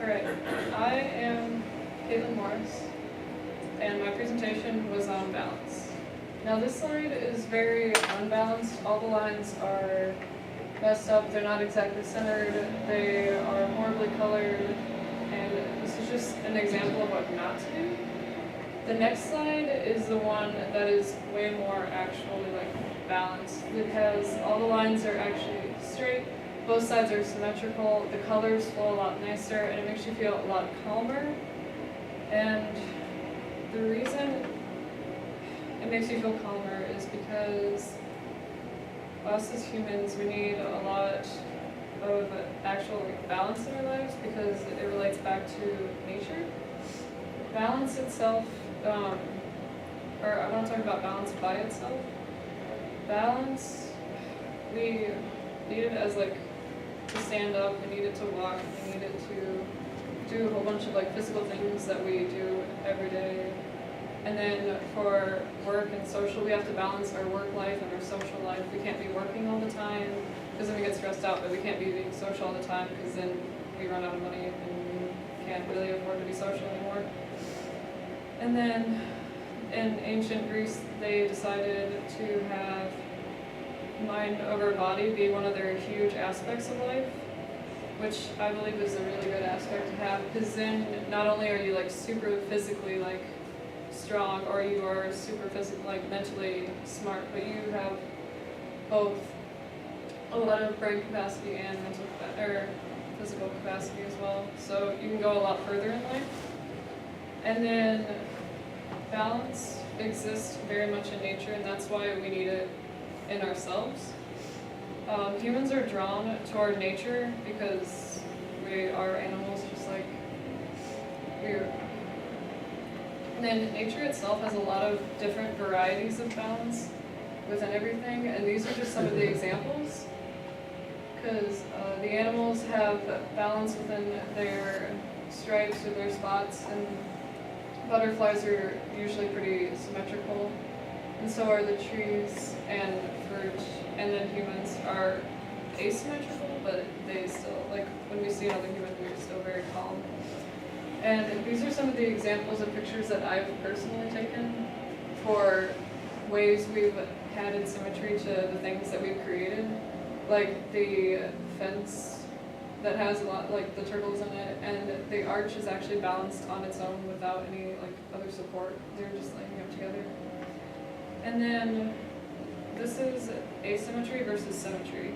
Alright, I am Caitlin Morris, and my presentation was on balance. Now this slide is very unbalanced. All the lines are messed up, they're not exactly centered, they are horribly colored, and this is just an example of what not to do. The next slide is the one that is way more actually balanced. It has, all the lines are actually straight, both sides are symmetrical, the colors flow a lot nicer, and it makes you feel a lot calmer. And the reason it makes you feel calmer is because us as humans, we need a lot of actual balance in our lives because it relates back to nature. Balance itself, or I want to talk about balance by itself. Balance, we need it as to stand up, we need it to walk, we need it to do a whole bunch of physical things that we do every day. And then for work and social, we have to balance our work life and our social life. We can't be working all the time because then we get stressed out, but we can't be being social all the time because then we run out of money and we can't really afford to be social anymore. And then in ancient Greece, they decided to have mind over body be one of their huge aspects of life, which I believe is a really good aspect to have, because then not only are you super physically strong, or you are super physically mentally smart, but you have both a lot of brain capacity and physical capacity as well, so you can go a lot further in life. And then balance exists very much in nature, and that's why we need it in ourselves. Humans are drawn toward nature because we are animals just like we're. And then nature itself has a lot of different varieties of balance within everything, and these are just some of the examples. Because the animals have balance within their stripes or their spots, and butterflies are usually pretty symmetrical, and so are the trees and fruit, and then humans are asymmetrical, but they still, when we see another human, we're still very calm. And these are some of the examples of pictures that I've personally taken for ways we've added symmetry to the things that we've created. Like the fence that has a lot, the turtles in it, and the arch is actually balanced on its own without any other support. They're just laying up together. And then this is asymmetry versus symmetry,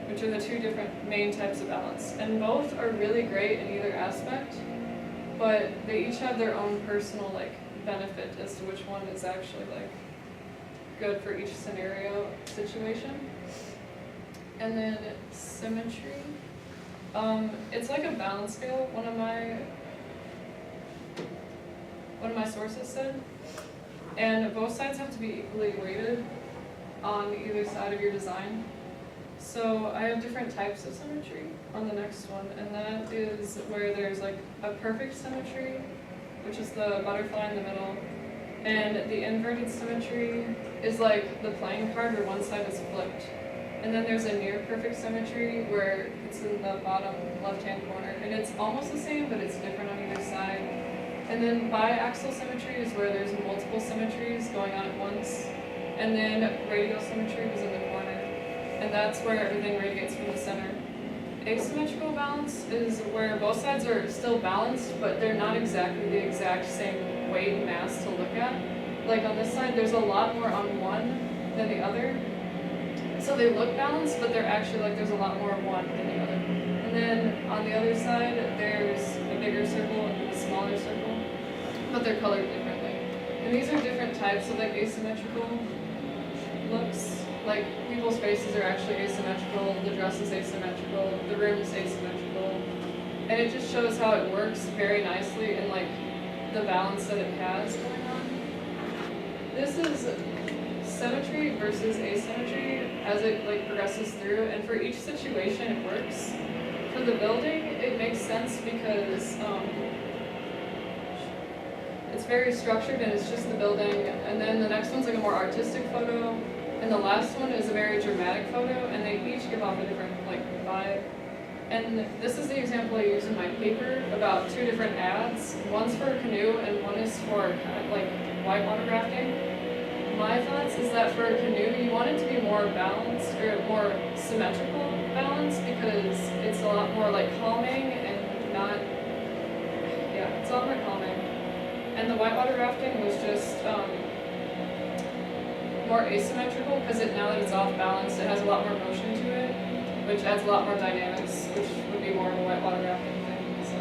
which are the two different main types of balance. And both are really great in either aspect, but they each have their own personal benefit as to which one is actually good for each scenario situation. And then symmetry, it's like a balance scale. One of my sources said, and both sides have to be equally weighted on either side of your design. So I have different types of symmetry on the next one, and that is where there's a perfect symmetry, which is the butterfly in the middle, and the inverted symmetry is the playing card where one side is flipped. And then there's a near perfect symmetry where it's in the bottom left-hand corner, and it's almost the same, but it's different on either side. And then biaxial symmetry is where there's multiple symmetries going on at once, and then radial symmetry is in the corner, and that's where everything radiates from the center. Asymmetrical balance is where both sides are still balanced, but they're not exactly the exact same weight and mass to look at. On this side, there's a lot more on one than the other. So they look balanced, but they're actually there's a lot more of one than the other. And then on the other side, there's a bigger circle and a smaller circle, but they're colored differently. And these are different types of asymmetrical looks. People's faces are actually asymmetrical, the dress is asymmetrical, the room is asymmetrical. And it just shows how it works very nicely in the balance that it has going on. This is symmetry versus asymmetry as it progresses through, and for each situation it works. For the building, it makes sense because it's very structured and it's just the building, and then the next one's a more artistic photo, and the last one is a very dramatic photo, and they each give off a different vibe. And this is the example I use in my paper about 2 different ads. One's for a canoe and one is for like whitewater rafting. My thoughts is that for a canoe, you want it to be more balanced or more symmetrical balance because it's a lot more like calming and not, yeah, it's a lot more calming. And the whitewater rafting was just more asymmetrical because now that it's off balance, it has a lot more motion to it, which adds a lot more dynamics, which would be more of a whitewater rafting thing. So.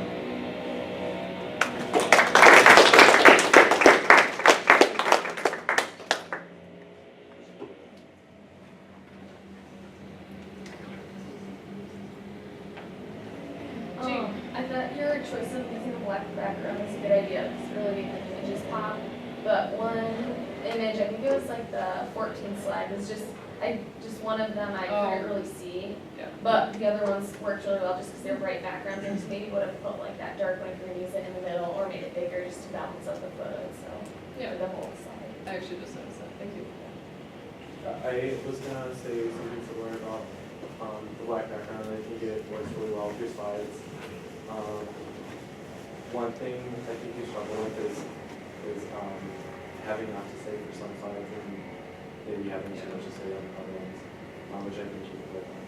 I thought your choice of using a black background was a good idea because it really made the images pop. But one image, I think it was like the 14 slide, was just one of them I couldn't really see. Yeah. But the other ones worked really well just because they're bright backgrounds and just maybe would have put like that dark one if you're going to use it in the middle or made it bigger just to balance out the photo. So Yeah. for the whole slide. I actually just noticed that. Thank you. I was gonna say something similar about the black background. I think it works really well with your slides. One thing I think you struggle with is having enough to say for some slides and maybe having too much to say on other ones, which I think you could work on.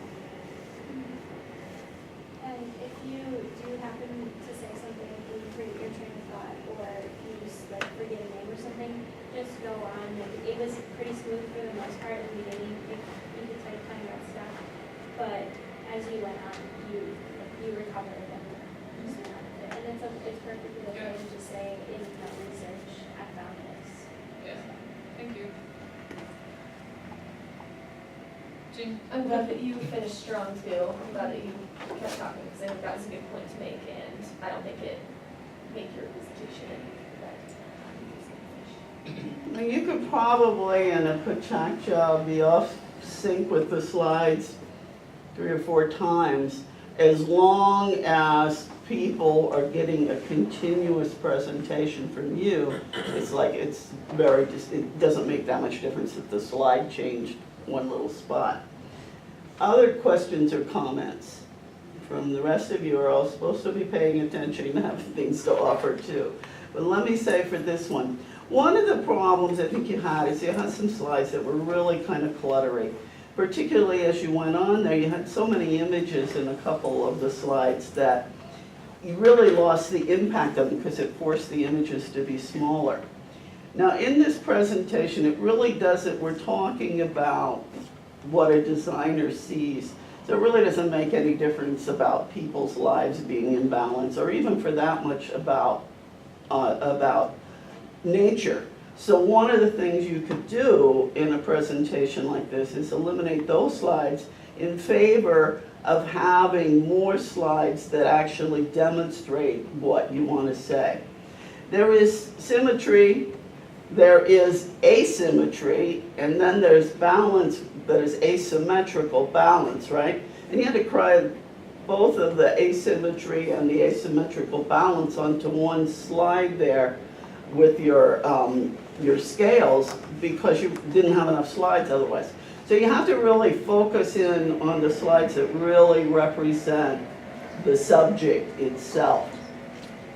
And if you do happen to say something and you forget your train of thought, or you just like forget a name or something, just go on. Like, it was pretty smooth for the most part in the beginning. You could type kind of stuff, but as you went on, you recovered and just went on with it. And it's perfectly okay to just say in my research I found this. Yeah. Thank you. Jean? I'm glad that you finished strong too. I'm glad that you kept talking because I think that was a good point to make and I don't think it made your presentation any better. You could probably, in a Kachak job, be off sync with the slides 3 or 4 times, as long as people are getting a continuous presentation from you. It's like, it doesn't make that much difference if the slide changed one little spot. Other questions or comments from the rest of you are all supposed to be paying attention and have things to offer too. But let me say for this one of the problems I think you had is you had some slides that were really kind of cluttery. Particularly as you went on there, you had so many images in a couple of the slides that you really lost the impact of them because it forced the images to be smaller. Now in this presentation, it really doesn't, we're talking about what a designer sees. So it really doesn't make any difference about people's lives being in balance or even for that much about nature. So one of the things you could do in a presentation like this is eliminate those slides in favor of having more slides that actually demonstrate what you want to say. There is symmetry, there is asymmetry, and then there's balance that is asymmetrical balance, right? And you had to cry both of the asymmetry and the asymmetrical balance onto one slide there with your scales because you didn't have enough slides otherwise. So you have to really focus in on the slides that really represent the subject itself.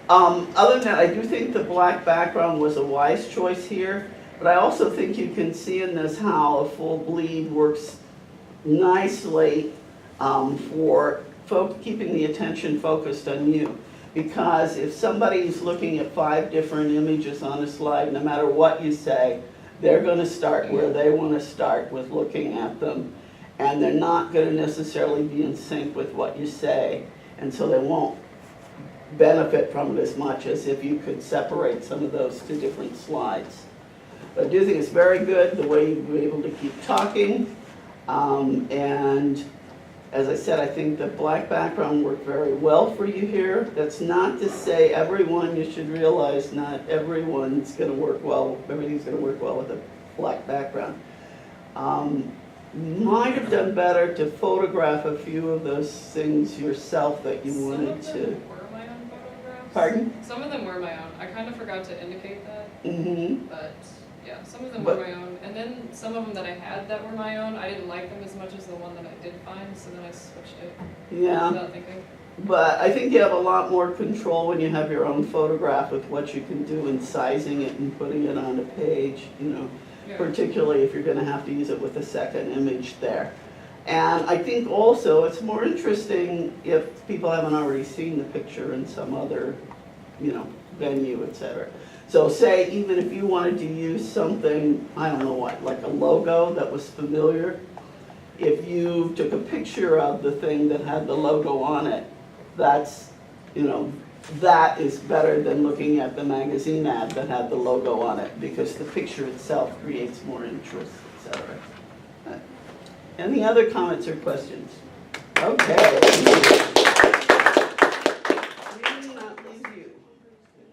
Other than that, I do think the black background was a wise choice here, but I also think you can see in this how a full bleed works nicely for keeping the attention focused on you. Because if somebody's looking at 5 different images on a slide, no matter what you say, they're going to start where they want to start with looking at them. And they're not going to necessarily be in sync with what you say. And so they won't benefit from it as much as if you could separate some of those to different slides. But I do think it's very good the way you were able to keep talking. And as I said, I think the black background worked very well for you here. That's not to say everyone, you should realize not everyone's going to work well, everything's going to work well with a black background. Might have done better to photograph a few of those things yourself that you wanted to. Some of them were my own photographs. Pardon? Some of them were my own. I kind of forgot to indicate that. Mm-hmm. But Yeah, some of them were But- my own, and then some of them that I had that were my own, I didn't like them as much as the one that I did find, so then I switched it Yeah, without thinking. but I think you have a lot more control when you have your own photograph with what you can do in sizing it and putting it on a page, you know, Yeah. particularly if you're gonna have to use it with a second image there. And I think also it's more interesting if people haven't already seen the picture in some other, you know, venue, et cetera. So say even if you wanted to use something, I don't know what, like a logo that was familiar, if you took a picture of the thing that had the logo on it, that's, you know, that is better than looking at the magazine ad that had the logo on it, because the picture itself creates more interest, et cetera. Any other comments or questions? Okay.